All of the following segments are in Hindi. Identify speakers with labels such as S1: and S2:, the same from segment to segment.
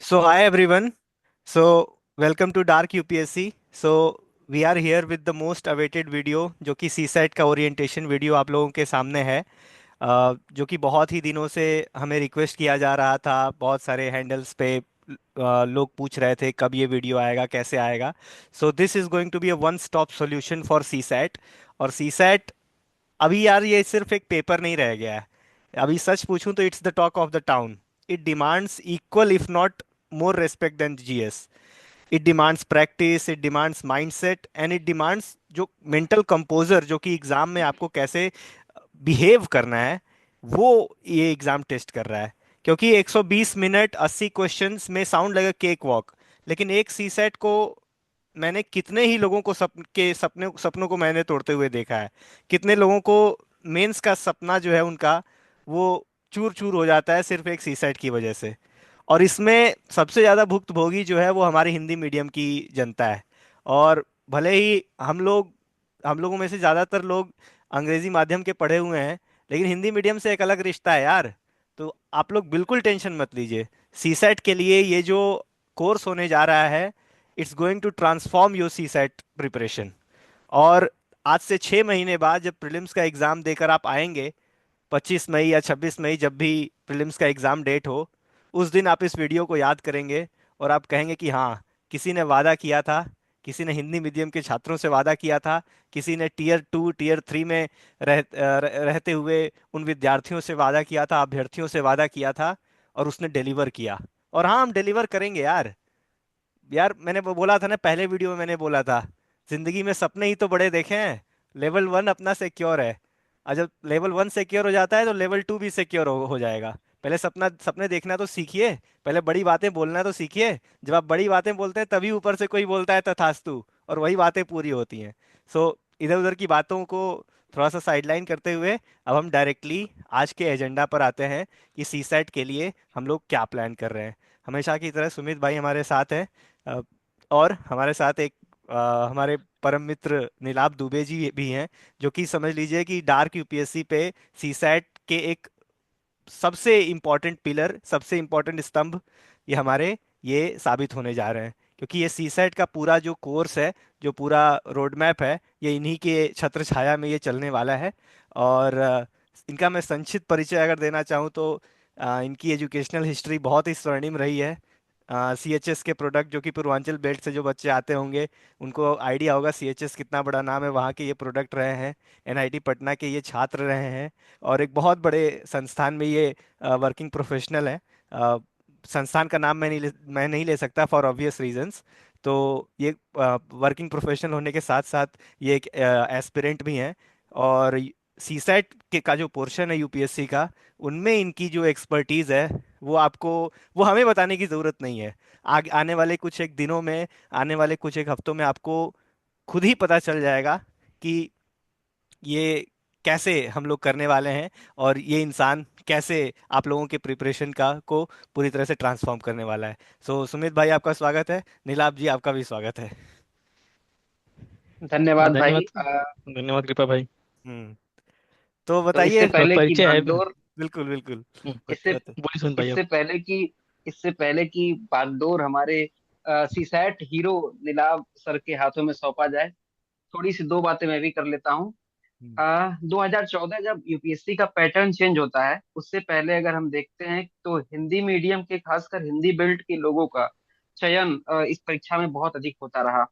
S1: So hi everyone. So welcome to Dark UPSC. So we are here with the most awaited video जो कि सी सेट का ओरिएंटेशन वीडियो आप लोगों के सामने है। जो कि बहुत ही दिनों से हमें रिक्वेस्ट किया जा रहा था, बहुत सारे हैंडल्स पे लोग पूछ रहे थे कब ये वीडियो आएगा, कैसे आएगा। So this is going to be a one stop solution for CSAT. और सी सेट अभी यार ये सिर्फ एक पेपर नहीं रह गया है। अभी सच पूछूं तो it's the talk of the town. It demands equal if not more respect than GS. It demands practice, it demands mindset and it demands जो मेंटल कंपोजर जो कि एग्जाम में आपको कैसे बिहेव करना है, वो ये एग्जाम टेस्ट कर रहा है। क्योंकि 120 मिनट 80 क्वेश्चंस में साउंड लगेगा केक वॉक, लेकिन एक सी सेट को मैंने कितने ही लोगों को सपनों को मैंने तोड़ते हुए देखा है। कितने लोगों को मेंस का सपना जो है उनका, वो चूर चूर हो जाता है सिर्फ एक सी सेट की वजह से। और इसमें सबसे ज्यादा भुक्तभोगी जो है वो हमारी हिंदी मीडियम की जनता है। और भले ही हम लोगों में से ज्यादातर लोग अंग्रेजी माध्यम के पढ़े हुए हैं, लेकिन हिंदी मीडियम से एक अलग रिश्ता है यार। तो आप लोग बिल्कुल टेंशन मत लीजिए। सी सेट के लिए ये जो कोर्स होने जा रहा है, it's going to transform your CSAT preparation. और आज से 6 महीने बाद जब प्रीलिम्स का एग्जाम देकर आप आएंगे, 25 मई या 26 मई, जब भी प्रीलिम्स का एग्जाम डेट हो, उस दिन आप इस वीडियो को याद करेंगे और आप कहेंगे कि हाँ, किसी ने वादा किया था, किसी ने हिंदी मीडियम के छात्रों से वादा किया था, किसी ने टीयर 2 टीयर 3 में रहते हुए उन विद्यार्थियों से वादा किया था, अभ्यर्थियों से वादा किया था, और उसने डिलीवर किया। और हाँ, हम डिलीवर करेंगे यार। यार मैंने वो बोला था ना, पहले वीडियो में मैंने बोला था, जिंदगी में सपने ही तो बड़े देखे हैं। लेवल 1 अपना सिक्योर है, और जब लेवल 1 सिक्योर हो जाता है तो लेवल 2 भी सिक्योर हो जाएगा। पहले सपने देखना तो सीखिए, पहले बड़ी बातें बोलना तो सीखिए। जब आप बड़ी बातें बोलते हैं तभी ऊपर से कोई बोलता है तथास्तु, और वही बातें पूरी होती हैं। सो इधर उधर की बातों को थोड़ा सा साइडलाइन करते हुए अब हम डायरेक्टली आज के एजेंडा पर आते हैं कि सी सेट के लिए हम लोग क्या प्लान कर रहे हैं। हमेशा की तरह सुमित भाई हमारे साथ हैं। अ, और हमारे साथ एक हमारे परम मित्र नीलाभ दुबे जी भी हैं, जो कि समझ लीजिए कि डार्क यूपीएससी पे सीसैट के एक सबसे इम्पोर्टेंट पिलर, सबसे इम्पोर्टेंट स्तंभ ये ये साबित होने जा रहे हैं। क्योंकि ये सीसैट का पूरा जो कोर्स है, जो पूरा रोड मैप है, ये इन्हीं के छत्र छाया में ये चलने वाला है। और इनका मैं संक्षिप्त परिचय अगर देना चाहूँ तो इनकी एजुकेशनल हिस्ट्री बहुत ही स्वर्णिम रही है। सीएचएस के प्रोडक्ट, जो कि पूर्वांचल बेल्ट से जो बच्चे आते होंगे उनको आइडिया होगा सीएचएस कितना बड़ा नाम है, वहाँ के ये प्रोडक्ट रहे हैं। एनआईटी पटना के ये छात्र रहे हैं, और एक बहुत बड़े संस्थान में ये वर्किंग प्रोफेशनल है। संस्थान का नाम मैं नहीं ले सकता फॉर ऑब्वियस रीजंस। तो ये वर्किंग प्रोफेशनल होने के साथ साथ ये एक एस्पिरेंट भी हैं। और सीसैट के का जो पोर्शन है यूपीएससी का, उनमें इनकी जो एक्सपर्टीज है, वो आपको, वो हमें बताने की ज़रूरत नहीं है। आगे आने वाले कुछ एक दिनों में, आने वाले कुछ एक हफ्तों में आपको खुद ही पता चल जाएगा कि ये कैसे हम लोग करने वाले हैं, और ये इंसान कैसे आप लोगों के प्रिपरेशन का को पूरी तरह से ट्रांसफॉर्म करने वाला है। सो सुमित भाई आपका स्वागत है, नीलाभ जी आपका भी स्वागत है।
S2: धन्यवाद भाई।
S1: धन्यवाद। धन्यवाद कृपा भाई। हम्म। तो
S2: तो इससे
S1: बताइए।
S2: पहले की
S1: परिचय है।
S2: बागडोर
S1: बिल्कुल बिल्कुल।
S2: इससे
S1: बोलिए सुमित भाई आप।
S2: इससे पहले की इससे पहले की बागडोर हमारे सीसैट हीरो नीलाभ सर के हाथों में सौंपा जाए, थोड़ी सी दो बातें मैं भी कर लेता हूँ। 2014 जब यूपीएससी का पैटर्न चेंज होता है, उससे पहले अगर हम देखते हैं तो हिंदी मीडियम के, खासकर हिंदी बेल्ट के लोगों का चयन इस परीक्षा में बहुत अधिक होता रहा।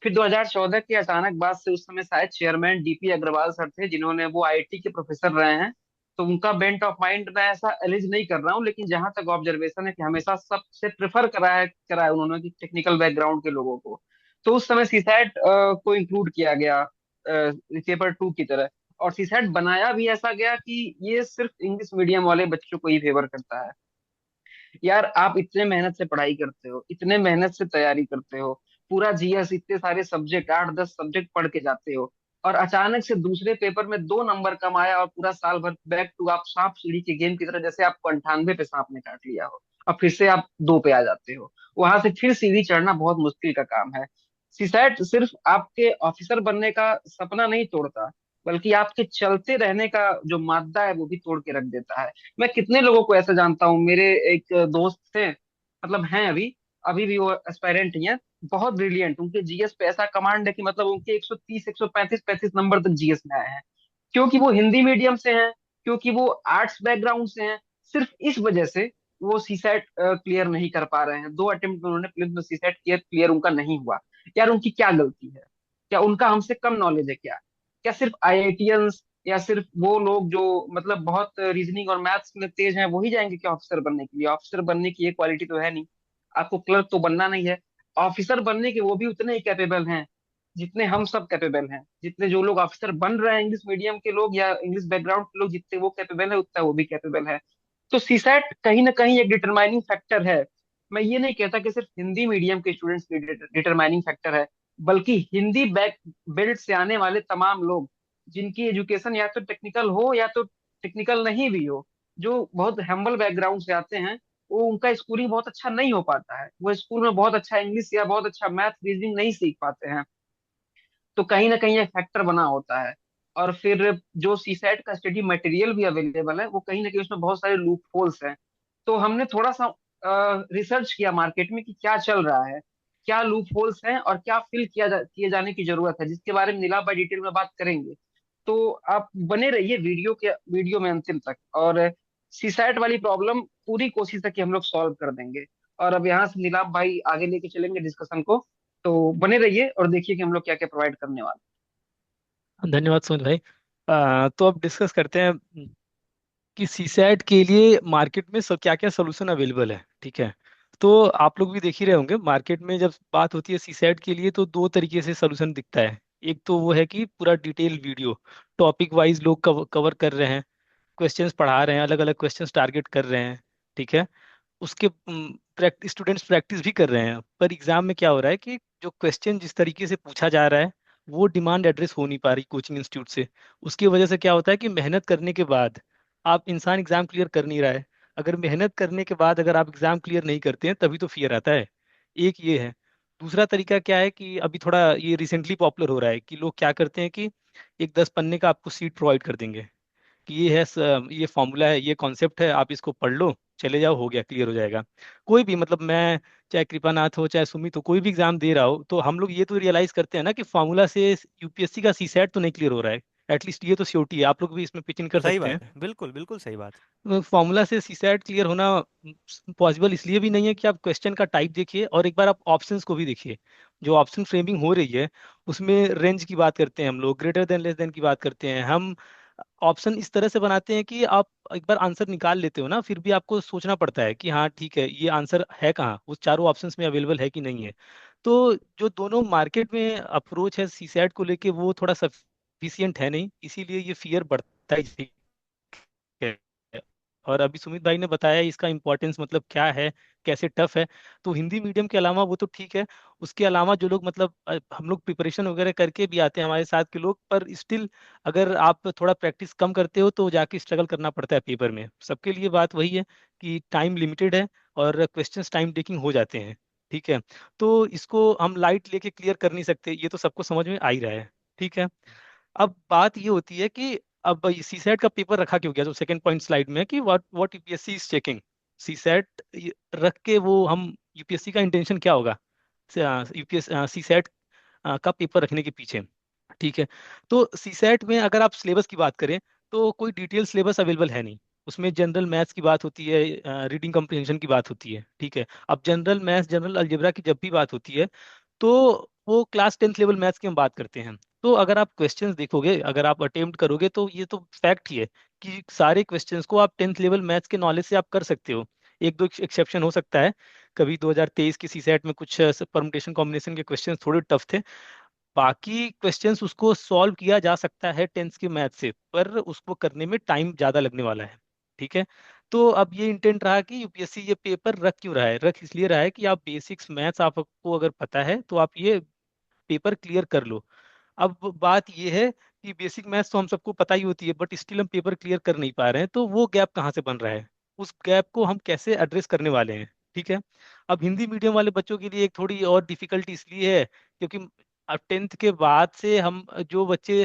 S2: फिर 2014 के अचानक बाद से, उस समय शायद चेयरमैन डीपी अग्रवाल सर थे, जिन्होंने, वो आईआईटी के प्रोफेसर रहे हैं, तो उनका बेंट ऑफ माइंड मैं ऐसा एलिज नहीं कर रहा हूँ, लेकिन जहां तक ऑब्जर्वेशन है कि हमेशा सबसे प्रेफर कराया उन्होंने कि टेक्निकल बैकग्राउंड के लोगों को। तो उस समय सीसैट को इंक्लूड किया गया पेपर 2 की तरह। और सीसैट बनाया भी ऐसा गया कि ये सिर्फ इंग्लिश मीडियम वाले बच्चों को ही फेवर करता है। यार आप इतने मेहनत से पढ़ाई करते हो, इतने मेहनत से तैयारी करते हो, पूरा जीएस, इतने सारे सब्जेक्ट, 8-10 सब्जेक्ट पढ़ के जाते हो, और अचानक से दूसरे पेपर में 2 नंबर कम आया, और पूरा साल भर बैक टू, आप सांप सीढ़ी के गेम की तरह, जैसे आपको 98 पे सांप ने काट लिया हो, और फिर से आप 2 पे आ जाते हो। वहां से फिर सीढ़ी चढ़ना बहुत मुश्किल का काम है। सीसैट सिर्फ आपके ऑफिसर बनने का सपना नहीं तोड़ता, बल्कि आपके चलते रहने का जो मादा है वो भी तोड़ के रख देता है। मैं कितने लोगों को ऐसा जानता हूँ, मेरे एक दोस्त थे, मतलब हैं अभी, अभी भी वो एस्पायरेंट ही हैं। बहुत ब्रिलियंट, उनके जीएस पे ऐसा कमांड है कि मतलब उनके 130 135 नंबर तक जीएस में आए हैं, क्योंकि वो हिंदी मीडियम से हैं, क्योंकि वो आर्ट्स बैकग्राउंड से हैं। सिर्फ इस वजह से वो सीसैट क्लियर नहीं कर पा रहे हैं। 2 अटेम्प्ट में उन्होंने प्रीलिम्स में सीसैट क्लियर क्लियर उनका नहीं हुआ। यार उनकी क्या गलती है? क्या उनका हमसे कम नॉलेज है क्या? क्या सिर्फ आईआईटियंस या सिर्फ वो लोग जो मतलब बहुत रीजनिंग और मैथ्स में तेज हैं वही जाएंगे क्या ऑफिसर बनने के लिए? ऑफिसर बनने की ये क्वालिटी तो है नहीं। आपको क्लर्क तो बनना नहीं है। ऑफिसर बनने के वो भी उतने ही कैपेबल हैं जितने हम सब कैपेबल हैं। जितने जो लोग ऑफिसर बन रहे हैं इंग्लिश मीडियम के लोग या इंग्लिश बैकग्राउंड के लोग, जितने वो कैपेबल है उतना वो भी कैपेबल है। तो सीसैट कहीं ना कहीं एक डिटरमाइनिंग फैक्टर है। मैं ये नहीं कहता कि सिर्फ हिंदी मीडियम के स्टूडेंट्स की डिटरमाइनिंग फैक्टर है, बल्कि हिंदी बैक बेल्ट से आने वाले तमाम लोग, जिनकी एजुकेशन या तो टेक्निकल हो या तो टेक्निकल नहीं भी हो, जो बहुत हम्बल बैकग्राउंड से आते हैं, वो उनका स्कूलिंग बहुत अच्छा नहीं हो पाता है। वो स्कूल में बहुत अच्छा इंग्लिश या बहुत अच्छा मैथ रीजनिंग नहीं सीख पाते हैं। तो कहीं ना कहीं एक फैक्टर बना होता है। और फिर जो सीसैट का स्टडी मटेरियल भी अवेलेबल है, वो कहीं ना कहीं उसमें बहुत सारे लूप होल्स हैं। तो हमने थोड़ा सा रिसर्च किया मार्केट में कि क्या चल रहा है, क्या लूप होल्स हैं और क्या फिल किए जाने की जरूरत है, जिसके बारे में नीलाभ भाई डिटेल में बात करेंगे। तो आप बने रहिए वीडियो में अंतिम तक, और सीसैट वाली प्रॉब्लम पूरी कोशिश है कि हम लोग सॉल्व कर देंगे। और अब यहाँ से नीलाभ भाई आगे लेके चलेंगे डिस्कशन को। तो बने रहिए और देखिए कि हम लोग क्या क्या प्रोवाइड करने वाले
S3: धन्यवाद सुमित भाई। तो अब डिस्कस करते हैं कि सीसैट के लिए मार्केट में क्या क्या सोल्यूशन अवेलेबल है। ठीक है। तो आप लोग भी देख ही रहे होंगे, मार्केट में जब बात होती है सीसैट के लिए तो दो तरीके से सोल्यूशन दिखता है। एक तो वो है कि पूरा डिटेल वीडियो, टॉपिक वाइज लोग कवर कर रहे हैं, क्वेश्चंस पढ़ा रहे हैं, अलग अलग क्वेश्चंस टारगेट कर रहे हैं। ठीक है। उसके स्टूडेंट्स प्रैक्टिस भी कर रहे हैं, पर एग्जाम में क्या हो रहा है कि जो क्वेश्चन जिस तरीके से पूछा जा रहा है वो डिमांड एड्रेस हो नहीं पा रही कोचिंग इंस्टीट्यूट से। उसकी वजह से क्या होता है कि मेहनत करने के बाद आप इंसान एग्जाम क्लियर कर नहीं रहा है। अगर मेहनत करने के बाद अगर आप एग्जाम क्लियर नहीं करते हैं तभी तो फियर आता है। एक ये है। दूसरा तरीका क्या है कि अभी थोड़ा ये रिसेंटली पॉपुलर हो रहा है कि लोग क्या करते हैं कि एक 10 पन्ने का आपको सीट प्रोवाइड कर देंगे कि ये है ये फॉर्मूला है, ये कॉन्सेप्ट है, आप इसको पढ़ लो, चले जाओ, हो गया, क्लियर हो जाएगा। कोई भी मतलब मैं चाहे कृपानाथ हो चाहे सुमित हो, कोई भी एग्जाम दे रहा हो, तो हम लोग ये तो रियलाइज करते हैं ना कि फॉर्मूला से यूपीएससी का सीसैट तो नहीं क्लियर हो रहा है। एटलीस्ट ये तो श्योरिटी है। आप लोग भी इसमें पिच इन कर
S1: सही
S3: सकते हैं।
S1: बात है, बिल्कुल बिल्कुल सही बात।
S3: फॉर्मूला से सीसैट क्लियर होना पॉसिबल इसलिए भी नहीं है कि आप क्वेश्चन का टाइप देखिए और एक बार आप ऑप्शंस को भी देखिए। जो ऑप्शन फ्रेमिंग हो रही है उसमें रेंज की बात करते हैं हम लोग, ग्रेटर देन लेस देन की बात करते हैं हम। ऑप्शन इस तरह से बनाते हैं कि आप एक बार आंसर निकाल लेते हो ना, फिर भी आपको सोचना पड़ता है कि हाँ ठीक है ये आंसर है कहाँ, उस चारों ऑप्शंस में अवेलेबल है कि नहीं है। तो जो दोनों मार्केट में अप्रोच है सीसैट को लेके वो थोड़ा सफिशियंट है नहीं, इसीलिए ये फियर बढ़ता ही है। और अभी सुमित भाई ने बताया इसका इम्पोर्टेंस मतलब क्या है, कैसे टफ है। तो हिंदी मीडियम के अलावा वो तो ठीक है। उसके अलावा जो लोग मतलब हम लोग प्रिपरेशन वगैरह करके भी आते हैं हमारे साथ के लोग, पर स्टिल अगर आप थोड़ा प्रैक्टिस कम करते हो तो जाके स्ट्रगल करना पड़ता है पेपर में। सबके लिए बात वही है कि टाइम लिमिटेड है और क्वेश्चंस टाइम टेकिंग हो जाते हैं। ठीक है। तो इसको हम लाइट लेके क्लियर कर नहीं सकते, ये तो सबको समझ में आ ही रहा है। ठीक है। अब बात ये होती है कि अब सीसैट का पेपर रखा क्यों गया, जो सेकंड पॉइंट स्लाइड में है कि what UPSC is checking. CSAT रख के वो हम यूपीएससी का इंटेंशन क्या होगा यूपीएस सीसैट का पेपर रखने के पीछे। ठीक है। तो सीसैट में अगर आप सिलेबस की बात करें तो कोई डिटेल सिलेबस अवेलेबल है नहीं। उसमें जनरल मैथ्स की बात होती है, रीडिंग कम्प्रिहेंशन की बात होती है। ठीक है। अब जनरल मैथ्स जनरल अलजेब्रा की जब भी बात होती है तो वो क्लास 10th लेवल मैथ्स की हम बात करते हैं। तो अगर आप क्वेश्चंस देखोगे, अगर आप अटेम्प्ट करोगे तो ये तो फैक्ट ही है कि सारे क्वेश्चंस को आप 10th लेवल मैथ्स के नॉलेज से आप कर सकते हो। एक दो एक्सेप्शन हो सकता है, कभी 2023 की सीसैट में कुछ परमुटेशन कॉम्बिनेशन के क्वेश्चंस थोड़े टफ थे। बाकी क्वेश्चंस उसको सॉल्व किया जा सकता है 10th के मैथ से, पर उसको करने में टाइम ज़्यादा लगने वाला है। ठीक है। तो अब ये इंटेंट रहा कि यूपीएससी ये पेपर रख क्यों रहा है, रख इसलिए रहा है कि आप बेसिक्स मैथ्स आपको अगर पता है तो आप ये पेपर क्लियर कर लो। अब बात ये है कि बेसिक मैथ्स तो हम सबको पता ही होती है, बट स्टिल हम पेपर क्लियर कर नहीं पा रहे हैं, तो वो गैप कहाँ से बन रहा है, उस गैप को हम कैसे एड्रेस करने वाले हैं। ठीक है। अब हिंदी मीडियम वाले बच्चों के लिए एक थोड़ी और डिफिकल्टी इसलिए है क्योंकि अब 10th के बाद से हम जो बच्चे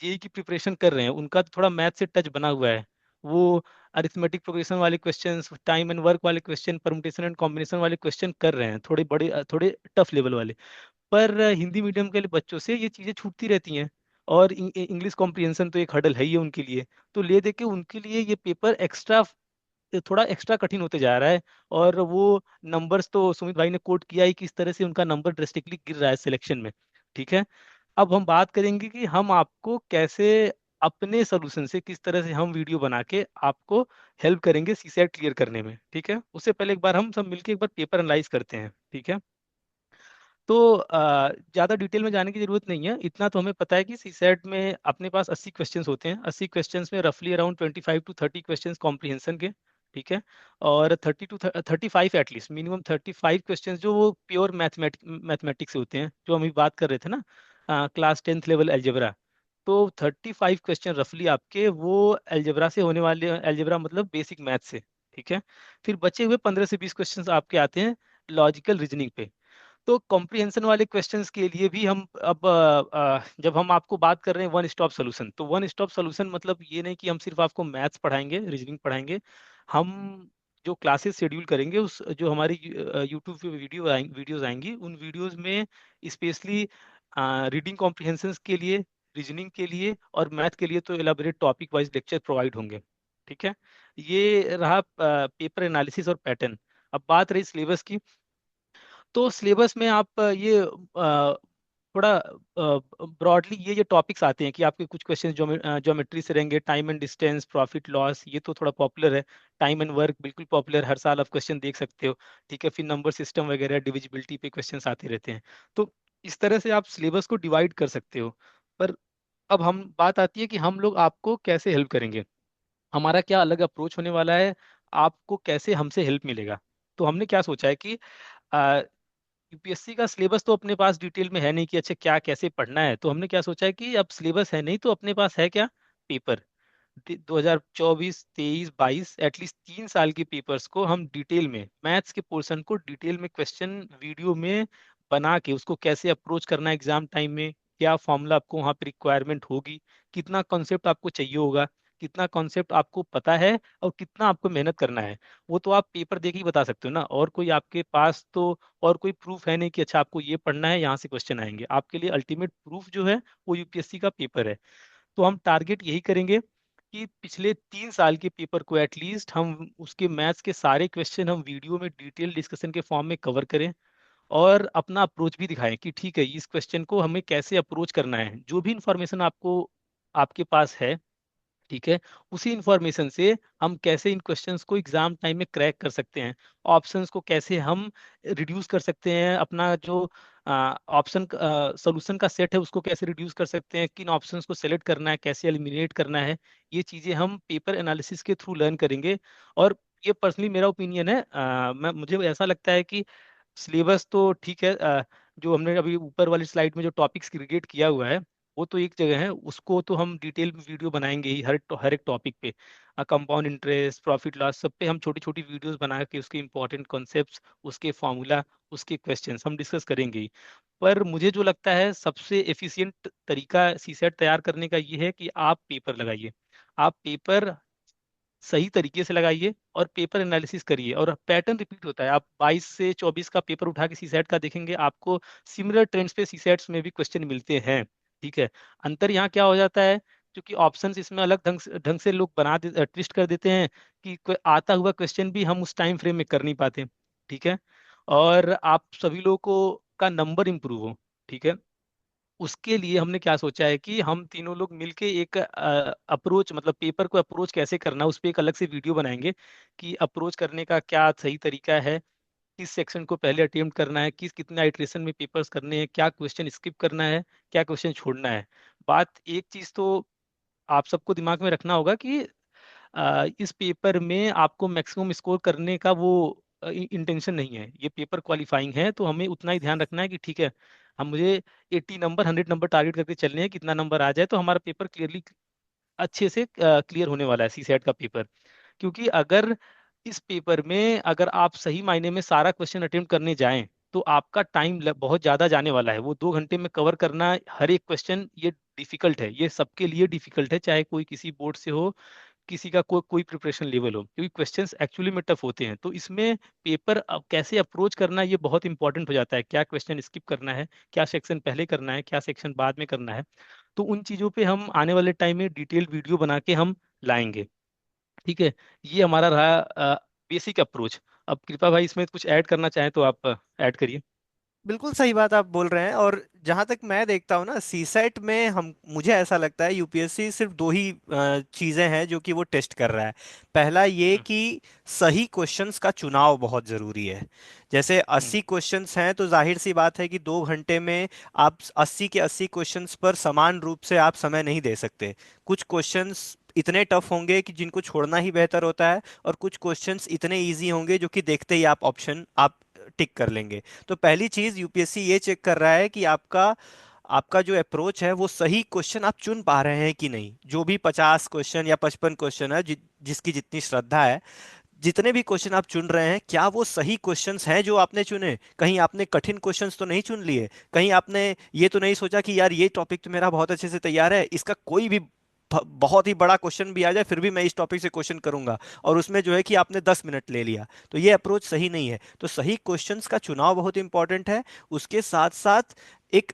S3: जेई की प्रिपरेशन कर रहे हैं उनका तो थोड़ा मैथ से टच बना हुआ है। वो अरिथमेटिक प्रोग्रेशन वाले क्वेश्चन, टाइम एंड वर्क वाले क्वेश्चन, परमुटेशन एंड कॉम्बिनेशन वाले क्वेश्चन कर रहे हैं, थोड़े बड़े थोड़े टफ लेवल वाले। पर हिंदी मीडियम के लिए बच्चों से ये चीज़ें छूटती रहती हैं, और इंग्लिश कॉम्प्रिहेंशन तो एक हर्डल है ही है उनके लिए। तो ले दे के उनके लिए ये पेपर एक्स्ट्रा, थोड़ा एक्स्ट्रा कठिन होते जा रहा है। और वो नंबर्स तो सुमित भाई ने कोट किया ही, किस तरह से उनका नंबर ड्रेस्टिकली गिर रहा है सिलेक्शन में। ठीक है, अब हम बात करेंगे कि हम आपको कैसे अपने सोल्यूशन से, किस तरह से हम वीडियो बना के आपको हेल्प करेंगे सीसेट क्लियर करने में। ठीक है, उससे पहले एक बार हम सब मिलके एक बार पेपर एनालाइज करते हैं। ठीक है, तो ज़्यादा डिटेल में जाने की जरूरत नहीं है, इतना तो हमें पता है कि सीसेट में अपने पास 80 क्वेश्चंस होते हैं। 80 क्वेश्चंस में रफली अराउंड 25 to 30 क्वेश्चंस कॉम्प्रिहेंशन के। ठीक है, और 30 to 35 एटलीस्ट, मिनिमम 35 क्वेश्चंस जो वो प्योर मैथमेटिक्स से होते हैं, जो हम अभी बात कर रहे थे ना, क्लास 10th लेवल एल्जेब्रा। तो 35 क्वेश्चन रफली आपके वो एल्जेब्रा से होने वाले, एल्जेब्रा मतलब बेसिक मैथ से। ठीक है, फिर बचे हुए 15 से 20 क्वेश्चन आपके आते हैं लॉजिकल रीजनिंग पे। तो कॉम्प्रिहेंशन वाले क्वेश्चंस के लिए भी हम अब जब हम आपको बात कर रहे हैं वन स्टॉप सोल्यूशन, तो वन स्टॉप सोल्यूशन मतलब ये नहीं कि हम सिर्फ आपको मैथ्स पढ़ाएंगे, रीजनिंग पढ़ाएंगे। हम जो क्लासेस शेड्यूल करेंगे, उस जो हमारी यूट्यूब पे वीडियोज आएंगी, उन वीडियोज में स्पेशली रीडिंग कॉम्प्रिहेंशन के लिए, रीजनिंग के लिए और मैथ के लिए तो elaborate topic wise lecture provide होंगे। ठीक है, ये रहा पेपर एनालिसिस और पैटर्न। अब बात रही सिलेबस की, तो सिलेबस में आप ये थोड़ा ब्रॉडली ये टॉपिक्स आते हैं कि आपके कुछ क्वेश्चन ज्योमेट्री से रहेंगे, time and distance, profit loss, ये तो थोड़ा पॉपुलर है। टाइम एंड वर्क बिल्कुल पॉपुलर, हर साल आप क्वेश्चन देख सकते हो। ठीक है, फिर नंबर सिस्टम वगैरह, डिविजिबिलिटी पे क्वेश्चन आते रहते हैं। तो इस तरह से आप सिलेबस को डिवाइड कर सकते हो। पर अब हम बात आती है कि हम लोग आपको कैसे हेल्प करेंगे, हमारा क्या अलग अप्रोच होने वाला है, आपको कैसे हमसे हेल्प मिलेगा। तो हमने क्या सोचा है कि यूपीएससी का सिलेबस तो अपने पास डिटेल में है नहीं कि अच्छा क्या कैसे पढ़ना है। तो हमने क्या सोचा है कि अब सिलेबस है नहीं तो अपने पास है क्या, पेपर। 2024, 23, 22 एटलीस्ट 3 साल के पेपर्स को हम डिटेल में, मैथ्स के पोर्शन को डिटेल में क्वेश्चन वीडियो में बना के, उसको कैसे अप्रोच करना है एग्जाम टाइम में, क्या फॉर्मूला आपको वहाँ पे रिक्वायरमेंट होगी, कितना कॉन्सेप्ट आपको चाहिए होगा, कितना कॉन्सेप्ट आपको पता है और कितना आपको मेहनत करना है, वो तो आप पेपर देख ही बता सकते हो ना। और कोई आपके पास तो और कोई प्रूफ है नहीं कि अच्छा आपको ये पढ़ना है यहाँ से क्वेश्चन आएंगे। आपके लिए अल्टीमेट प्रूफ जो है वो यूपीएससी का पेपर है। तो हम टारगेट यही करेंगे कि पिछले 3 साल के पेपर को एटलीस्ट हम उसके मैथ्स के सारे क्वेश्चन हम वीडियो में डिटेल डिस्कशन के फॉर्म में कवर करें, और अपना अप्रोच भी दिखाएं कि ठीक है इस क्वेश्चन को हमें कैसे अप्रोच करना है। जो भी इंफॉर्मेशन आपको आपके पास है, ठीक है, उसी इंफॉर्मेशन से हम कैसे इन क्वेश्चंस को एग्जाम टाइम में क्रैक कर सकते हैं, ऑप्शंस को कैसे हम रिड्यूस कर सकते हैं, अपना जो ऑप्शन सोल्यूशन का सेट है उसको कैसे रिड्यूस कर सकते हैं, किन ऑप्शंस को सेलेक्ट करना है, कैसे एलिमिनेट करना है, ये चीज़ें हम पेपर एनालिसिस के थ्रू लर्न करेंगे। और ये पर्सनली मेरा ओपिनियन है, मुझे ऐसा लगता है कि सिलेबस तो ठीक है, जो हमने अभी ऊपर वाली स्लाइड में जो टॉपिक्स क्रिएट किया हुआ है वो तो एक जगह है, उसको तो हम डिटेल में वीडियो बनाएंगे ही, हर एक टॉपिक पे, कंपाउंड इंटरेस्ट, प्रॉफिट लॉस, सब पे हम छोटी छोटी वीडियोस बना के उसके इंपॉर्टेंट कॉन्सेप्ट्स, उसके फॉर्मूला, उसके क्वेश्चंस हम डिस्कस करेंगे ही। पर मुझे जो लगता है सबसे एफिशिएंट तरीका सीसेट तैयार करने का ये है कि आप पेपर लगाइए, आप पेपर सही तरीके से लगाइए और पेपर एनालिसिस करिए, और पैटर्न रिपीट होता है। आप 22 से 24 का पेपर उठा के सीसेट का देखेंगे, आपको सिमिलर ट्रेंड्स पे सीसेट्स में भी क्वेश्चन मिलते हैं। ठीक है, अंतर यहाँ क्या हो जाता है, क्योंकि ऑप्शंस इसमें अलग ढंग से लोग ट्विस्ट कर देते हैं कि कोई आता हुआ क्वेश्चन भी हम उस टाइम फ्रेम में कर नहीं पाते। ठीक है, और आप सभी लोगों को का नंबर इंप्रूव हो। ठीक है, उसके लिए हमने क्या सोचा है कि हम तीनों लोग मिलके एक अप्रोच, मतलब पेपर को अप्रोच कैसे करना, उस पर एक अलग से वीडियो बनाएंगे कि अप्रोच करने का क्या सही तरीका है, किस सेक्शन को पहले अटेम्प्ट करना है, किस कितना आइट्रेशन में पेपर्स करने हैं, क्या क्वेश्चन स्किप करना है, क्या क्वेश्चन छोड़ना है। बात एक चीज तो आप सबको दिमाग में रखना होगा कि इस पेपर में आपको मैक्सिमम स्कोर करने का वो इंटेंशन नहीं है, ये पेपर क्वालिफाइंग है। तो हमें उतना ही ध्यान रखना है कि ठीक है, हम मुझे 80 नंबर, 100 नंबर टारगेट करके चलने हैं, कितना नंबर आ जाए तो हमारा पेपर क्लियरली अच्छे से क्लियर होने वाला है सी सेट का पेपर। क्योंकि अगर इस पेपर में अगर आप सही मायने में सारा क्वेश्चन अटेम्प्ट करने जाएं तो आपका टाइम बहुत ज़्यादा जाने वाला है। वो 2 घंटे में कवर करना हर एक क्वेश्चन, ये डिफिकल्ट है, ये सबके लिए डिफिकल्ट है, चाहे कोई किसी बोर्ड से हो, किसी का कोई प्रिपरेशन लेवल हो, क्योंकि क्वेश्चंस एक्चुअली में टफ होते हैं। तो इसमें पेपर कैसे अप्रोच करना ये बहुत इंपॉर्टेंट हो जाता है। क्या क्वेश्चन स्किप करना है, क्या सेक्शन पहले करना है, क्या सेक्शन बाद में करना है। तो उन चीज़ों पे हम आने वाले टाइम में डिटेल वीडियो बना के हम लाएंगे। ठीक है, ये हमारा रहा बेसिक अप्रोच। अब कृपा भाई इसमें कुछ ऐड करना चाहें तो आप ऐड करिए।
S1: बिल्कुल सही बात आप बोल रहे हैं। और जहां तक मैं देखता हूँ ना, सीसेट में हम मुझे ऐसा लगता है यूपीएससी सिर्फ दो ही चीजें हैं जो कि वो टेस्ट कर रहा है। पहला ये
S3: हम्म।
S1: कि सही क्वेश्चंस का चुनाव बहुत जरूरी है। जैसे
S3: हम्म।
S1: 80 क्वेश्चंस हैं तो जाहिर सी बात है कि 2 घंटे में आप 80 के 80 क्वेश्चंस पर समान रूप से आप समय नहीं दे सकते। कुछ क्वेश्चंस इतने टफ होंगे कि जिनको छोड़ना ही बेहतर होता है, और कुछ क्वेश्चंस इतने इजी होंगे जो कि देखते ही आप ऑप्शन आप टिक कर लेंगे। तो पहली चीज यूपीएससी ये चेक कर रहा है कि आपका आपका जो अप्रोच है वो सही क्वेश्चन आप चुन पा रहे हैं कि नहीं। जो भी 50 क्वेश्चन या 55 क्वेश्चन है, जिसकी जितनी श्रद्धा है, जितने भी क्वेश्चन आप चुन रहे हैं, क्या वो सही क्वेश्चंस हैं जो आपने चुने। कहीं आपने कठिन क्वेश्चंस तो नहीं चुन लिए। कहीं आपने ये तो नहीं सोचा कि यार ये टॉपिक तो मेरा बहुत अच्छे से तैयार है, इसका कोई भी बहुत ही बड़ा क्वेश्चन भी आ जाए फिर भी मैं इस टॉपिक से क्वेश्चन करूंगा, और उसमें जो है कि आपने 10 मिनट ले लिया। तो ये अप्रोच सही नहीं है। तो सही क्वेश्चंस का चुनाव बहुत इंपॉर्टेंट है। उसके साथ साथ एक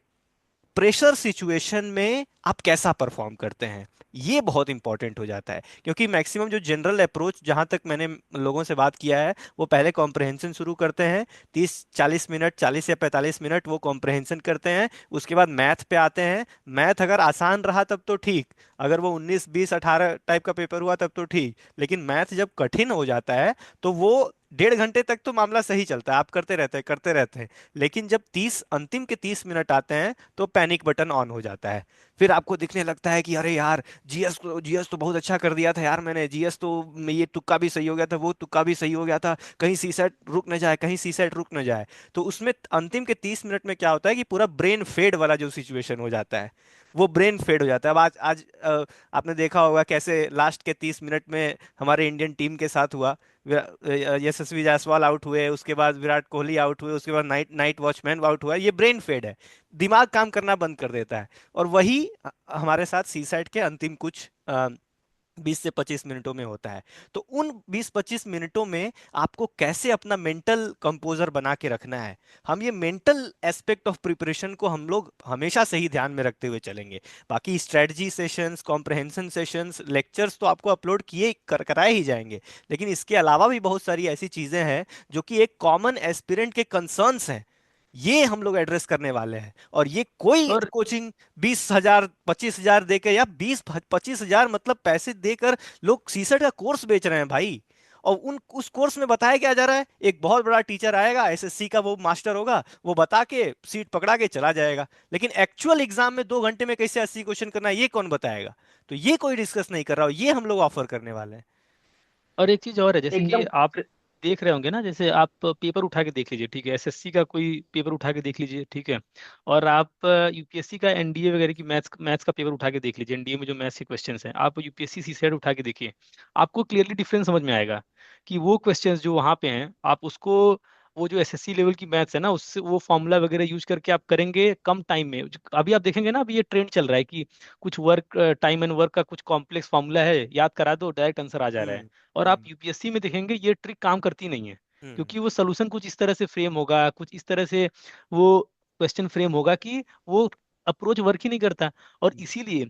S1: प्रेशर सिचुएशन में आप कैसा परफॉर्म करते हैं, ये बहुत इंपॉर्टेंट हो जाता है। क्योंकि मैक्सिमम जो जनरल अप्रोच, जहां तक मैंने लोगों से बात किया है, वो पहले कॉम्प्रहेंशन शुरू करते हैं। 30-40 मिनट, 40 या 45 मिनट वो कॉम्प्रहेंशन करते हैं। उसके बाद मैथ पे आते हैं। मैथ अगर आसान रहा तब तो ठीक, अगर वो 19, 20, 18 टाइप का पेपर हुआ तब तो ठीक। लेकिन मैथ जब कठिन हो जाता है तो वो 1.5 घंटे तक तो मामला सही चलता है, आप करते रहते हैं। लेकिन जब 30 अंतिम के 30 मिनट आते हैं तो पैनिक बटन ऑन हो जाता है। फिर आपको दिखने लगता है कि अरे यार, जीएस तो बहुत अच्छा कर दिया था यार मैंने, जीएस तो ये तुक्का भी सही हो गया था, वो तुक्का भी सही हो गया था, कहीं सीसेट रुक न जाए, कहीं सीसेट रुक न जाए। तो उसमें अंतिम के 30 मिनट में क्या होता है कि पूरा ब्रेन फेड वाला जो सिचुएशन हो जाता है, वो ब्रेन फेड हो जाता है। अब आज आज आपने देखा होगा कैसे लास्ट के 30 मिनट में हमारे इंडियन टीम के साथ हुआ। यशस्वी जायसवाल आउट हुए, उसके बाद विराट कोहली आउट हुए, उसके बाद नाइट नाइट वॉचमैन आउट हुआ। ये ब्रेन फेड है, दिमाग काम करना बंद कर देता है। और वही हमारे साथ सी साइड के अंतिम कुछ 20 से 25 मिनटों में होता है। तो उन 20-25 मिनटों में आपको कैसे अपना मेंटल कंपोजर बना के रखना है, हम ये मेंटल एस्पेक्ट ऑफ प्रिपरेशन को हम लोग हमेशा से ही ध्यान में रखते हुए चलेंगे। बाकी strategy sessions, comprehension sessions, lectures तो आपको अपलोड किए कराए ही जाएंगे। लेकिन इसके अलावा भी बहुत सारी ऐसी चीजें हैं जो कि एक कॉमन एस्पिरेंट के कंसर्न्स हैं, ये हम लोग एड्रेस करने वाले हैं। और ये कोई
S3: और
S1: कोचिंग 20,000 25,000 देकर, या 20-25 हजार मतलब पैसे देकर लोग सीसेट का कोर्स बेच रहे हैं भाई। और उन उस कोर्स में बताया क्या जा रहा है, एक बहुत बड़ा टीचर आएगा, एसएससी का वो मास्टर होगा, वो बता के सीट पकड़ा के चला जाएगा। लेकिन एक्चुअल एग्जाम में 2 घंटे में कैसे 80 क्वेश्चन करना है, ये कौन बताएगा। तो ये कोई डिस्कस नहीं कर रहा हो, ये हम लोग ऑफर करने वाले हैं।
S3: और एक चीज और है, जैसे कि
S2: एकदम।
S3: आप देख रहे होंगे ना, जैसे आप पेपर उठा के देख लीजिए, ठीक है, एसएससी का कोई पेपर उठा के देख लीजिए, ठीक है। और आप यूपीएससी का एनडीए वगैरह की मैथ्स मैथ्स का पेपर उठा के देख लीजिए, एनडीए में जो मैथ्स के क्वेश्चंस हैं, आप यूपीएससी सीसेट उठा के देखिए। आपको क्लियरली डिफरेंस समझ में आएगा कि वो क्वेश्चंस जो वहाँ पे हैं, आप उसको वो जो एसएससी लेवल की मैथ्स है ना, उससे वो फॉर्मूला वगैरह यूज करके आप करेंगे कम टाइम में। अभी आप देखेंगे ना, अभी ये ट्रेंड चल रहा है कि कुछ वर्क, टाइम एंड वर्क का कुछ कॉम्प्लेक्स फॉर्मूला है, याद करा दो डायरेक्ट आंसर आ जा रहा है।
S1: हम्म।
S3: और आप
S1: हम्म।
S3: यूपीएससी में देखेंगे ये ट्रिक काम करती नहीं है,
S1: हम्म।
S3: क्योंकि वो सोल्यूशन कुछ इस तरह से फ्रेम होगा, कुछ इस तरह से वो क्वेश्चन फ्रेम होगा कि वो अप्रोच वर्क ही नहीं करता। और
S1: हम्म।
S3: इसीलिए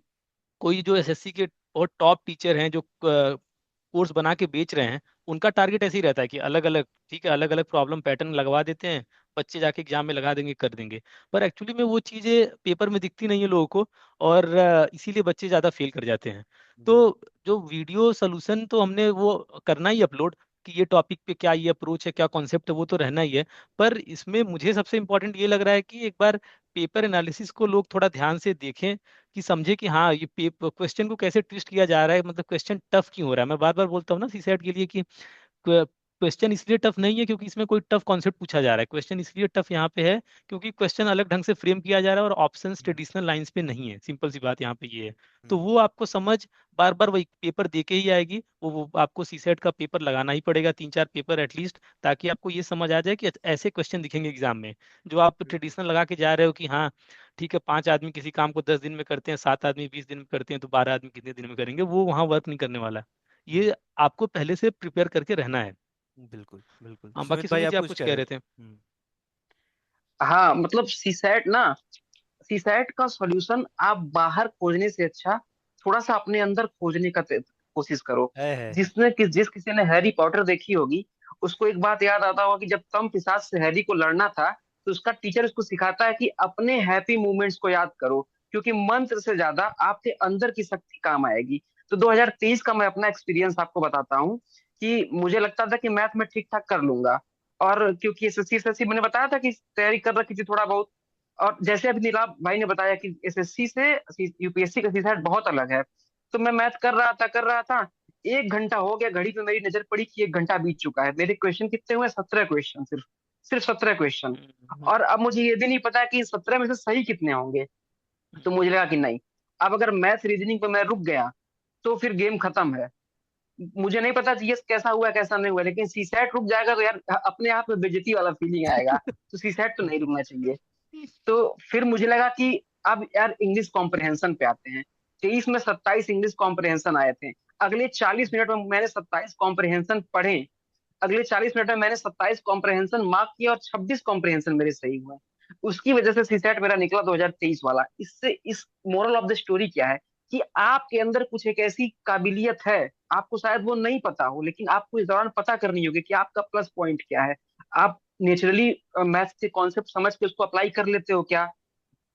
S3: कोई जो एसएससी के और टॉप टीचर हैं जो कोर्स बना के बेच रहे हैं, उनका टारगेट ऐसे ही रहता है कि अलग अलग, ठीक है, अलग अलग प्रॉब्लम पैटर्न लगवा देते हैं, बच्चे जाके एग्जाम में लगा देंगे, कर देंगे। पर एक्चुअली में वो चीज़ें पेपर में दिखती नहीं है लोगों को, और इसीलिए बच्चे ज़्यादा फेल कर जाते हैं।
S1: हम्म।
S3: तो जो वीडियो सोल्यूशन तो हमने वो करना ही अपलोड, कि ये टॉपिक पे क्या ये अप्रोच है, क्या कॉन्सेप्ट है, वो तो रहना ही है। पर इसमें मुझे सबसे इम्पोर्टेंट ये लग रहा है कि एक बार पेपर एनालिसिस को लोग थोड़ा ध्यान से देखें, कि समझे कि हाँ ये क्वेश्चन को कैसे ट्विस्ट किया जा रहा है, मतलब क्वेश्चन टफ क्यों हो रहा है। मैं बार बार बोलता हूँ ना सीसेट के लिए कि क्वेश्चन इसलिए टफ नहीं है क्योंकि इसमें कोई टफ कॉन्सेप्ट पूछा जा रहा है, क्वेश्चन इसलिए टफ यहाँ पे है क्योंकि क्वेश्चन अलग ढंग से फ्रेम किया जा रहा है और ऑप्शंस
S1: हम्म।
S3: ट्रेडिशनल लाइंस पे नहीं है। सिंपल सी बात यहाँ पे ये है। तो
S1: हम्म।
S3: वो आपको समझ बार बार वही पेपर देके ही आएगी। वो आपको सीसेट का पेपर लगाना ही पड़ेगा, 3-4 पेपर एटलीस्ट, ताकि आपको ये समझ आ जाए कि ऐसे क्वेश्चन दिखेंगे एग्जाम में। जो आप ट्रेडिशनल लगा के जा रहे हो कि हाँ ठीक है, 5 आदमी किसी काम को 10 दिन में करते हैं, 7 आदमी 20 दिन में करते हैं, तो 12 आदमी कितने दिन में करेंगे, वो वहाँ वर्क नहीं करने वाला। ये आपको पहले से प्रिपेयर करके रहना है।
S1: बिल्कुल बिल्कुल।
S3: हाँ, बाकी
S1: सुमित भाई
S3: सुमित
S1: आप
S3: जी आप
S1: कुछ
S3: कुछ
S1: कह
S3: कह
S1: रहे
S3: रहे
S1: थे?
S3: थे।
S2: हाँ मतलब सीसैट ना, सीसैट का सॉल्यूशन आप बाहर खोजने से अच्छा थोड़ा सा अपने अंदर खोजने का कोशिश करो।
S1: है।
S2: जिस किसी ने हैरी पॉटर देखी होगी, उसको एक बात याद आता होगा कि जब तम पिशाच से हैरी को लड़ना था, तो उसका टीचर उसको सिखाता है कि अपने हैप्पी मोमेंट्स को याद करो, क्योंकि मंत्र से ज्यादा आपके अंदर की शक्ति काम आएगी। तो 2023 का मैं अपना एक्सपीरियंस आपको बताता हूँ कि मुझे लगता था कि मैथ में ठीक ठाक कर लूंगा, और क्योंकि एसएससी मैंने बताया था कि तैयारी कर रखी थी थोड़ा बहुत, और जैसे अभी नीलाभ भाई ने बताया कि एसएससी से यूपीएससी का सीसैट बहुत अलग है, तो मैं मैथ कर रहा था। 1 घंटा हो गया, घड़ी पे मेरी नजर पड़ी कि 1 घंटा बीत चुका है। मेरे क्वेश्चन कितने हुए? 17 क्वेश्चन, सिर्फ सिर्फ 17 क्वेश्चन।
S3: हम्म,
S2: और अब मुझे ये भी नहीं पता कि 17 में से सही कितने होंगे। तो मुझे लगा कि नहीं, अब अगर मैथ रीजनिंग पे मैं रुक गया तो फिर गेम खत्म है। मुझे नहीं पता जीएस कैसा हुआ कैसा नहीं हुआ, लेकिन सीसैट रुक जाएगा तो यार अपने आप में बेइज्जती वाला फीलिंग आएगा। तो सीसैट तो नहीं रुकना चाहिए। तो फिर मुझे लगा कि अब यार इंग्लिश कॉम्प्रिहेंशन पे आते हैं। 23 में 27 इंग्लिश कॉम्प्रिहेंशन आए थे। अगले 40 मिनट में मैंने 27 कॉम्प्रिहेंशन पढ़े। अगले 40 मिनट में मैंने 27 कॉम्प्रिहेंशन मार्क किए और 26 कॉम्प्रिहेंशन मेरे सही हुए। उसकी वजह से सीसेट मेरा निकला 2023 वाला। इससे इस मोरल ऑफ द स्टोरी क्या है कि आपके अंदर कुछ एक ऐसी काबिलियत है, आपको शायद वो नहीं पता हो, लेकिन आपको इस दौरान पता करनी होगी कि आपका प्लस पॉइंट क्या है। आप नेचुरली मैथ्स के कॉन्सेप्ट समझ के उसको अप्लाई कर लेते हो क्या?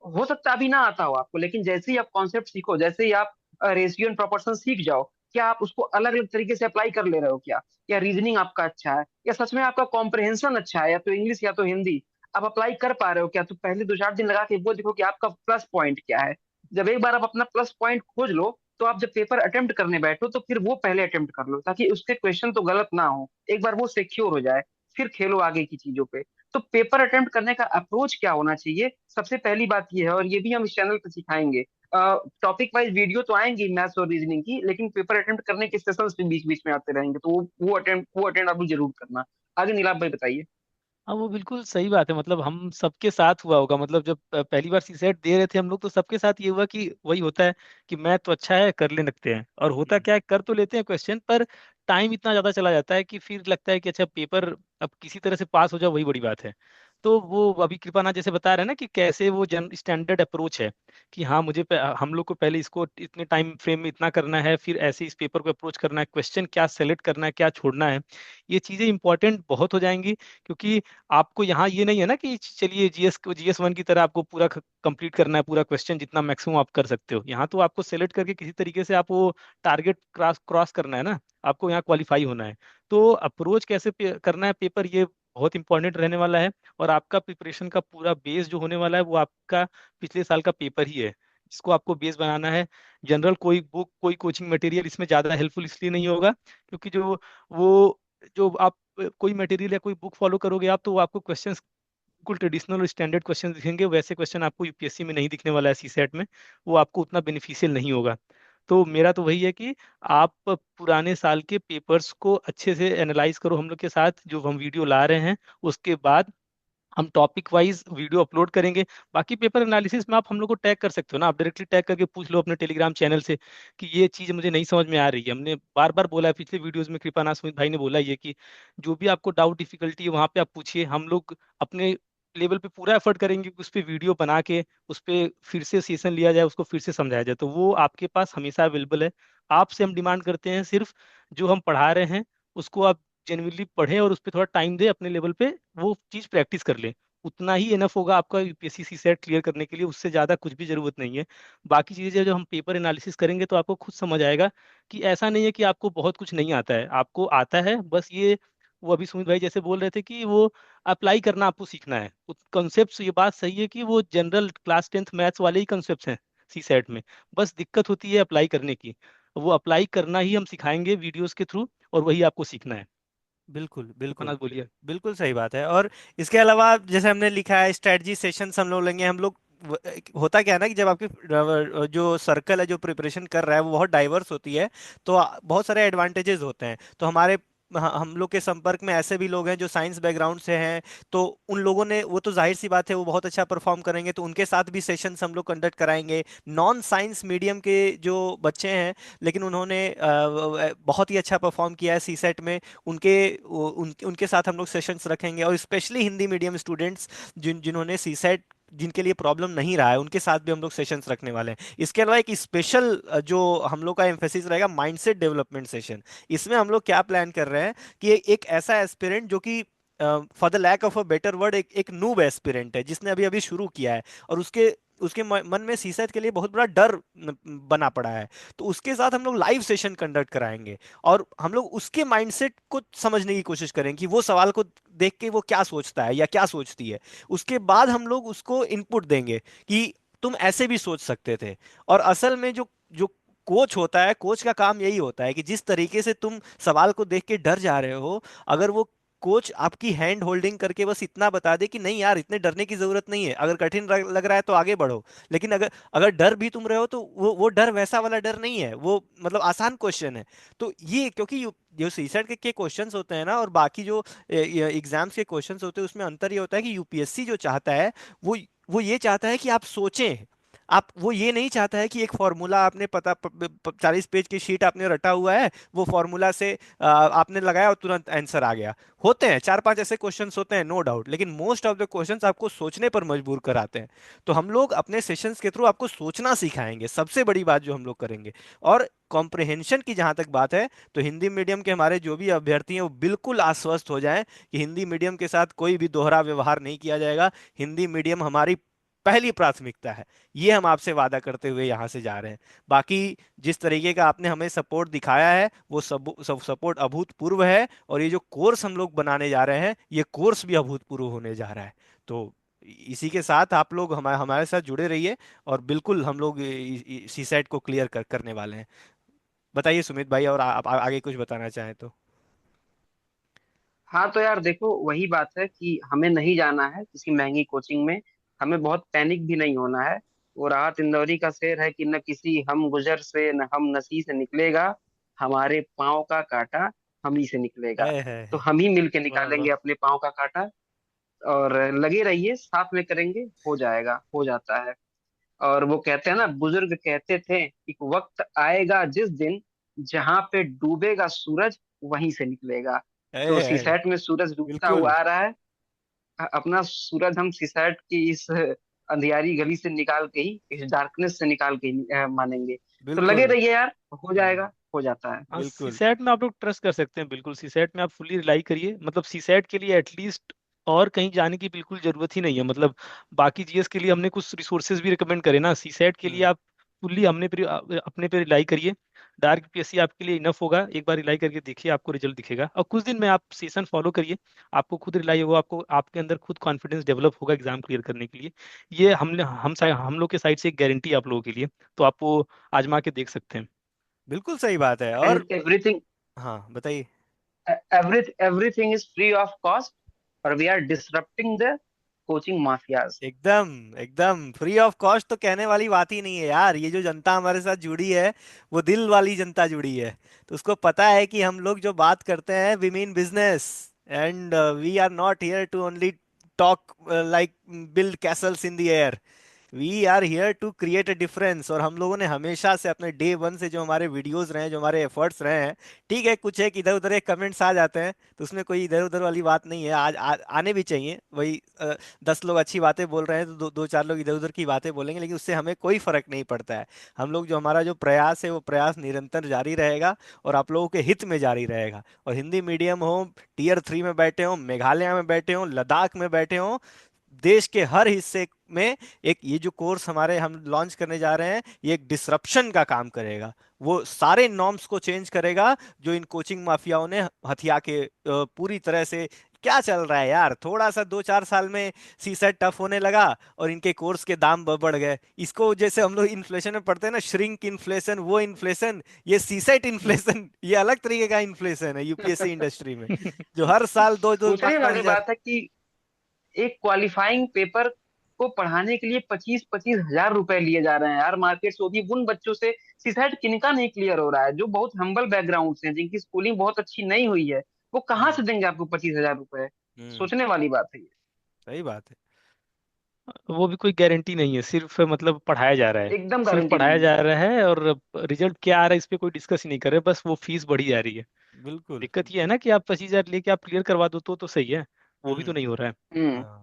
S2: हो सकता है अभी ना आता हो आपको, लेकिन जैसे ही आप कॉन्सेप्ट सीखो, जैसे ही आप रेशियो एंड प्रोपोर्शन सीख जाओ, क्या आप उसको अलग अलग तरीके से अप्लाई कर ले रहे हो क्या? या रीजनिंग आपका अच्छा है, या सच में आपका कॉम्प्रहेंशन अच्छा है, या तो इंग्लिश या तो हिंदी आप अप्लाई कर पा रहे हो क्या? तो पहले 2-4 दिन लगा के वो देखो कि आपका प्लस पॉइंट क्या है। जब एक बार आप अपना प्लस पॉइंट खोज लो, तो आप जब पेपर अटेम्प्ट करने बैठो तो फिर वो पहले अटेम्प्ट कर लो, ताकि उसके क्वेश्चन तो गलत ना हो, एक बार वो सिक्योर हो जाए, फिर खेलो आगे की चीजों पे। तो पेपर अटेम्प्ट करने का अप्रोच क्या होना चाहिए? सबसे पहली बात ये है, और ये भी हम इस चैनल पे सिखाएंगे। टॉपिक वाइज वीडियो तो आएंगी मैथ्स और रीजनिंग की, लेकिन पेपर अटेम्प्ट करने के सेशंस भी बीच बीच में आते रहेंगे, तो वो अटेम्प्ट आप जरूर करना। आगे नीलाभ भाई बताइए।
S3: हाँ, वो बिल्कुल सही बात है। मतलब हम सबके साथ हुआ होगा, मतलब जब पहली बार सीसेट दे रहे थे हम लोग, तो सबके साथ ये हुआ कि वही होता है कि मैथ तो अच्छा है, कर ले लगते हैं, और होता
S1: हम्म,
S3: क्या है, कर तो लेते हैं क्वेश्चन, पर टाइम इतना ज्यादा चला जाता है कि फिर लगता है कि अच्छा पेपर अब किसी तरह से पास हो जाए, वही बड़ी बात है। तो वो अभी कृपानाथ जैसे बता रहे हैं ना कि कैसे वो जन स्टैंडर्ड अप्रोच है कि हाँ मुझे हम लोग को पहले इसको इतने टाइम फ्रेम में इतना करना है, फिर ऐसे इस पेपर को अप्रोच करना है, क्वेश्चन क्या सेलेक्ट करना है, क्या छोड़ना है, ये चीजें इंपॉर्टेंट बहुत हो जाएंगी। क्योंकि आपको यहाँ ये नहीं है ना कि चलिए जीएस 1 की तरह आपको पूरा कंप्लीट करना है, पूरा क्वेश्चन जितना मैक्सिमम आप कर सकते हो। यहाँ तो आपको सेलेक्ट करके किसी तरीके से आप वो टारगेट क्रॉस क्रॉस करना है ना, आपको यहाँ क्वालिफाई होना है। तो अप्रोच कैसे करना है पेपर, ये बहुत इंपॉर्टेंट रहने वाला है। और आपका प्रिपरेशन का पूरा बेस जो होने वाला है वो आपका पिछले साल का पेपर ही है, जिसको आपको बेस बनाना है। जनरल कोई बुक कोई कोचिंग मटेरियल इसमें ज़्यादा हेल्पफुल इसलिए नहीं होगा, क्योंकि वो जो आप कोई मटेरियल या कोई बुक फॉलो करोगे आप, तो वो आपको क्वेश्चंस बिल्कुल ट्रेडिशनल और स्टैंडर्ड क्वेश्चन दिखेंगे, वैसे क्वेश्चन आपको यूपीएससी में नहीं दिखने वाला है सीसेट में। वो आपको उतना बेनिफिशियल नहीं होगा। तो मेरा तो वही है कि आप पुराने साल के पेपर्स को अच्छे से एनालाइज करो हम लोग के साथ, जो हम वीडियो ला रहे हैं। उसके बाद हम टॉपिक वाइज वीडियो अपलोड करेंगे। बाकी पेपर एनालिसिस में आप हम लोग को टैग कर सकते हो ना, आप डायरेक्टली टैग करके पूछ लो अपने टेलीग्राम चैनल से कि ये चीज़ मुझे नहीं समझ में आ रही है। हमने बार बार बोला है पिछले वीडियोस में, कृपानाथ सुमित भाई ने बोला ये कि जो भी आपको डाउट डिफिकल्टी है वहाँ पे आप पूछिए, हम लोग अपने लेवल पे पूरा एफर्ट करेंगे कि उस पर वीडियो बना के उस पर फिर से सेशन लिया जाए, उसको फिर से समझाया जाए। तो वो आपके पास हमेशा अवेलेबल है। आपसे हम डिमांड करते हैं सिर्फ जो हम पढ़ा रहे हैं उसको आप जेन्युइनली पढ़ें और उस पर थोड़ा टाइम दें, अपने लेवल पे वो चीज़ प्रैक्टिस कर लें। उतना ही इनफ होगा आपका यूपीएससी सी सेट क्लियर करने के लिए, उससे ज़्यादा कुछ भी ज़रूरत नहीं है। बाकी चीज़ें जो हम पेपर एनालिसिस करेंगे तो आपको खुद समझ आएगा कि ऐसा नहीं है कि आपको बहुत कुछ नहीं आता है, आपको आता है। बस ये वो अभी सुमित भाई जैसे बोल रहे थे कि वो अप्लाई करना आपको सीखना है कॉन्सेप्ट। ये बात सही है कि वो जनरल क्लास 10th मैथ्स वाले ही कॉन्सेप्ट हैं सी सेट में। बस दिक्कत होती है अप्लाई करने की, वो अप्लाई करना ही हम सिखाएंगे वीडियोस के थ्रू, और वही आपको सीखना है।
S1: बिल्कुल बिल्कुल।
S3: कृपनाथ बोलिए।
S1: बिल्कुल सही बात है। और इसके अलावा जैसे हमने लिखा है स्ट्रेटजी सेशंस हम लोग लेंगे। हम लोग होता क्या है ना कि जब आपकी जो सर्कल है जो प्रिपरेशन कर रहा है वो बहुत डाइवर्स होती है, तो बहुत सारे एडवांटेजेस होते हैं। तो हमारे हम लोग के संपर्क में ऐसे भी लोग हैं जो साइंस बैकग्राउंड से हैं, तो उन लोगों ने, वो तो जाहिर सी बात है वो बहुत अच्छा परफॉर्म करेंगे, तो उनके साथ भी सेशंस हम लोग कंडक्ट कराएंगे। नॉन साइंस मीडियम के जो बच्चे हैं लेकिन उन्होंने बहुत ही अच्छा परफॉर्म किया है सीसेट में, उनके साथ हम लोग सेशंस रखेंगे। और स्पेशली हिंदी मीडियम स्टूडेंट्स जिन्होंने सीसेट, जिनके लिए प्रॉब्लम नहीं रहा है, उनके साथ भी हम लोग सेशंस रखने वाले हैं। इसके अलावा एक स्पेशल जो हम लोग का एम्फेसिस रहेगा, माइंडसेट डेवलपमेंट सेशन। इसमें हम लोग क्या प्लान कर रहे हैं कि एक ऐसा एस्पिरेंट जो कि for the lack of a better word एक नूब एस्पिरेंट है, जिसने अभी अभी शुरू किया है, और उसके उसके मन में सीसैट के लिए बहुत बड़ा डर बना पड़ा है, तो उसके साथ हम लोग लाइव सेशन कंडक्ट कराएंगे। और हम लोग उसके माइंडसेट को समझने की कोशिश करेंगे कि वो सवाल को देख के वो क्या सोचता है या क्या सोचती है। उसके बाद हम लोग उसको इनपुट देंगे कि तुम ऐसे भी सोच सकते थे। और असल में जो जो कोच होता है, कोच का काम यही होता है कि जिस तरीके से तुम सवाल को देख के डर जा रहे हो, अगर वो कोच आपकी हैंड होल्डिंग करके बस इतना बता दे कि नहीं यार, इतने डरने की जरूरत नहीं है, अगर कठिन लग रहा है तो आगे बढ़ो, लेकिन अगर अगर डर भी तुम रहे हो तो वो डर वैसा वाला डर नहीं है, वो मतलब आसान क्वेश्चन है। तो ये क्योंकि जो सीसेट के क्वेश्चंस होते हैं ना, और बाकी जो एग्जाम्स के क्वेश्चंस होते हैं, उसमें अंतर ये होता है कि यूपीएससी जो चाहता है, वो वो ये चाहता है कि आप सोचें। आप, वो ये नहीं चाहता है कि एक फॉर्मूला आपने 40 पेज की शीट आपने रटा हुआ है, वो फॉर्मूला से आपने लगाया और तुरंत आंसर आ गया। होते हैं 4-5 ऐसे क्वेश्चंस होते हैं, नो डाउट, लेकिन मोस्ट ऑफ द क्वेश्चंस आपको सोचने पर मजबूर कराते हैं। तो हम लोग अपने सेशंस के थ्रू आपको सोचना सिखाएंगे, सबसे बड़ी बात जो हम लोग करेंगे। और कॉम्प्रिहेंशन की जहां तक बात है, तो हिंदी मीडियम के हमारे जो भी अभ्यर्थी हैं वो बिल्कुल आश्वस्त हो जाएं कि हिंदी मीडियम के साथ कोई भी दोहरा व्यवहार नहीं किया जाएगा। हिंदी मीडियम हमारी पहली प्राथमिकता है, ये हम आपसे वादा करते हुए यहाँ से जा रहे हैं। बाकी जिस तरीके का आपने हमें सपोर्ट दिखाया है, वो सब सपोर्ट अभूतपूर्व है, और ये जो कोर्स हम लोग बनाने जा रहे हैं, ये कोर्स भी अभूतपूर्व होने जा रहा है। तो इसी के साथ आप लोग हमारे हमारे साथ जुड़े रहिए, और बिल्कुल हम लोग सीसेट को क्लियर करने वाले हैं। बताइए सुमित भाई, और आप आगे कुछ बताना चाहें तो।
S2: हाँ तो यार देखो, वही बात है कि हमें नहीं जाना है किसी महंगी कोचिंग में। हमें बहुत पैनिक भी नहीं होना है। वो राहत इंदौरी का शेर है कि न किसी हम गुजर से न हम नसी से निकलेगा, हमारे पाँव का कांटा हम ही से निकलेगा। तो
S1: है।
S2: हम ही मिल के
S3: वाह
S2: निकालेंगे
S3: वाह।
S2: अपने पाँव का कांटा। और लगे रहिए, साथ में करेंगे, हो जाएगा, हो जाता है। और वो कहते हैं ना, बुजुर्ग कहते थे, एक वक्त आएगा जिस दिन जहां पे डूबेगा सूरज वहीं से निकलेगा। तो
S1: है,
S2: सीसैट में सूरज डूबता
S1: बिल्कुल
S2: हुआ आ रहा है। अपना सूरज हम सीसैट की इस अंधियारी गली से निकाल के ही, इस डार्कनेस से निकाल के ही मानेंगे। तो लगे
S1: बिल्कुल।
S2: रहिए यार, हो
S1: हम्म,
S2: जाएगा, हो जाता है।
S3: हाँ,
S1: बिल्कुल
S3: सीसैट में आप लोग ट्रस्ट कर सकते हैं, बिल्कुल सीसैट में आप फुल्ली रिलाई करिए। मतलब सीसैट के लिए एटलीस्ट और कहीं जाने की बिल्कुल जरूरत ही नहीं है। मतलब बाकी जीएस के लिए हमने कुछ रिसोर्सेज भी रिकमेंड करे ना, सीसैट के लिए
S1: हम्म,
S3: आप फुल्ली अपने पे रिलाई करिए। डार्क यूपीएससी आपके लिए इनफ होगा, एक बार रिलाई करके देखिए, आपको रिजल्ट दिखेगा। और कुछ दिन में आप सेशन फॉलो करिए, आपको खुद रिलाई होगा, आपको आपके अंदर खुद कॉन्फिडेंस डेवलप होगा एग्जाम क्लियर करने के लिए। ये हम लोग के साइड से एक गारंटी है आप लोगों के लिए। तो आप वो आजमा के देख सकते हैं।
S1: बिल्कुल सही बात है। और
S2: एंड एवरीथिंग,
S1: हाँ बताइए।
S2: Everything is free of cost, और we are disrupting the coaching mafias.
S1: एकदम एकदम फ्री ऑफ कॉस्ट तो कहने वाली बात ही नहीं है यार, ये जो जनता हमारे साथ जुड़ी है, वो दिल वाली जनता जुड़ी है। तो उसको पता है कि हम लोग जो बात करते हैं, we mean business, and we are not here to only talk like build castles in the air. We are here to create a difference. और हम लोगों ने हमेशा से अपने डे वन से जो हमारे वीडियोस रहे हैं, जो हमारे एफर्ट्स रहे हैं, ठीक है कुछ एक इधर उधर एक कमेंट्स आ जाते हैं, तो उसमें कोई इधर उधर वाली बात नहीं है, आने भी चाहिए। वही 10 लोग अच्छी बातें बोल रहे हैं तो दो चार लोग इधर उधर की बातें बोलेंगे, लेकिन उससे हमें कोई फर्क नहीं पड़ता है। हम लोग जो हमारा जो प्रयास है, वो प्रयास निरंतर जारी रहेगा, और आप लोगों के हित में जारी रहेगा। और हिंदी मीडियम हो, टियर 3 में बैठे हो, मेघालय में बैठे हो, लद्दाख में बैठे हो, देश के हर हिस्से में, एक ये जो कोर्स हमारे हम लॉन्च करने जा रहे हैं, ये एक डिसरप्शन का काम करेगा। वो सारे नॉर्म्स को चेंज करेगा जो इन कोचिंग माफियाओं ने हथिया के पूरी तरह से। क्या चल रहा है यार, थोड़ा सा 2-4 साल में सीसेट टफ होने लगा और इनके कोर्स के दाम बढ़ गए। इसको जैसे हम लोग इन्फ्लेशन में पढ़ते हैं ना, श्रिंक इन्फ्लेशन, वो इन्फ्लेशन, ये सीसेट इन्फ्लेशन, ये अलग तरीके का इन्फ्लेशन है यूपीएससी इंडस्ट्री में, जो हर साल दो दो लाख
S2: सोचने
S1: पांच
S2: वाली
S1: हजार
S2: बात है कि एक क्वालिफाइंग पेपर को पढ़ाने के लिए 25-25 हजार रुपए लिए जा रहे हैं यार मार्केट से, वो भी उन बच्चों से। सीसैट किनका नहीं क्लियर हो रहा है, जो बहुत हम्बल बैकग्राउंड से हैं, जिनकी स्कूलिंग बहुत अच्छी नहीं हुई है। वो कहाँ से
S1: हम्म।
S2: देंगे आपको 25,000 रुपए?
S1: हम्म।
S2: सोचने वाली बात है ये।
S1: सही बात है।
S3: वो भी कोई गारंटी नहीं है, सिर्फ मतलब पढ़ाया जा रहा है।
S2: एकदम
S3: सिर्फ
S2: गारंटी
S3: पढ़ाया
S2: नहीं है।
S3: जा रहा है, और रिजल्ट क्या आ रहा है इस पे कोई डिस्कस ही नहीं कर रहे, बस वो फीस बढ़ी जा रही है।
S1: बिल्कुल।
S3: दिक्कत ये है ना कि आप 25,000 लेके आप क्लियर करवा दो तो सही है, वो भी तो
S1: हम्म।
S3: नहीं हो रहा है।
S2: हम्म।
S1: हाँ।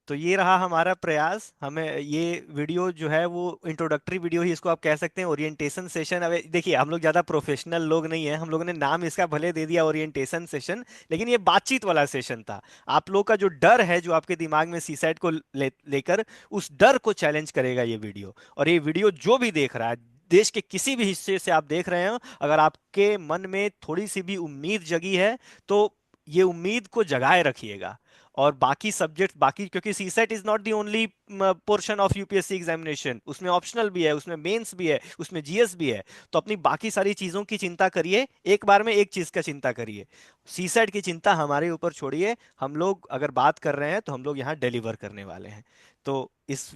S1: तो ये रहा हमारा प्रयास। हमें ये वीडियो जो है वो इंट्रोडक्टरी वीडियो ही इसको आप कह सकते हैं, ओरिएंटेशन सेशन। अब देखिए, हम लोग ज़्यादा प्रोफेशनल लोग नहीं हैं, हम लोगों ने नाम इसका भले दे दिया ओरिएंटेशन सेशन, लेकिन ये बातचीत वाला सेशन था। आप लोग का जो डर है, जो आपके दिमाग में सीसैट को लेकर, उस डर को चैलेंज करेगा ये वीडियो। और ये वीडियो जो भी देख रहा है, देश के किसी भी हिस्से से आप देख रहे हो, अगर आपके मन में थोड़ी सी भी उम्मीद जगी है, तो ये उम्मीद को जगाए रखिएगा। और बाकी सब्जेक्ट, बाकी, क्योंकि CSAT is not the only portion of UPSC examination, उसमें ऑप्शनल भी है, उसमें मेंस भी है, उसमें जीएस भी है। तो अपनी बाकी सारी चीजों की चिंता करिए, एक बार में एक चीज का चिंता करिए। सीसेट की चिंता हमारे ऊपर छोड़िए। हम लोग अगर बात कर रहे हैं तो हम लोग यहाँ डिलीवर करने वाले हैं। तो इस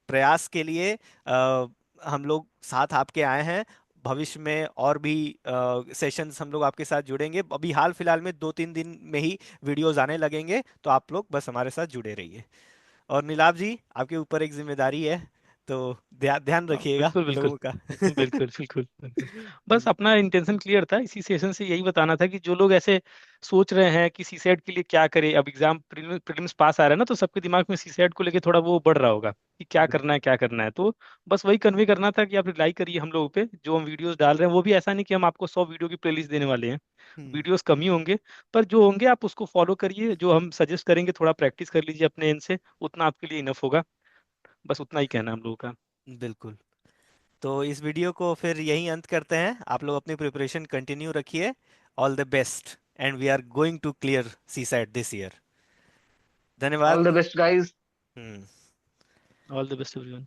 S1: प्रयास के लिए हम लोग साथ आपके आए हैं। भविष्य में और भी सेशंस हम लोग आपके साथ जुड़ेंगे। अभी हाल फिलहाल में 2-3 दिन में ही वीडियोस आने लगेंगे, तो आप लोग बस हमारे साथ जुड़े रहिए। और नीलाभ जी, आपके ऊपर एक जिम्मेदारी है, तो ध्यान
S3: हाँ,
S1: रखिएगा
S3: बिल्कुल बिल्कुल।
S1: लोगों का।
S3: बिल्कुल बिल्कुल बिल्कुल। बस अपना इंटेंशन क्लियर था, इसी सेशन से यही बताना था कि जो लोग ऐसे सोच रहे हैं कि सीसेट के लिए क्या करें, अब एग्जाम प्रीलिम्स पास आ रहा है ना, तो सबके दिमाग में सीसेट को लेके थोड़ा वो बढ़ रहा होगा कि क्या करना है क्या करना है। तो बस वही कन्वे करना था कि आप रिलाई करिए हम लोगों पे, जो हम वीडियोस डाल रहे हैं वो भी ऐसा नहीं कि हम आपको 100 वीडियो की प्लेलिस्ट देने वाले हैं।
S1: हम्म।
S3: वीडियोस कम ही होंगे, पर जो होंगे आप उसको फॉलो करिए, जो हम सजेस्ट करेंगे थोड़ा प्रैक्टिस कर लीजिए अपने एंड से, उतना आपके लिए इनफ होगा। बस उतना ही कहना है हम लोगों का।
S1: बिल्कुल। तो इस वीडियो को फिर यहीं अंत करते हैं। आप लोग अपनी प्रिपरेशन कंटिन्यू रखिए। All the best, and we are going to clear CSAT this year.
S2: All
S1: धन्यवाद।
S2: The best guys.
S1: Hmm.
S3: All the best everyone.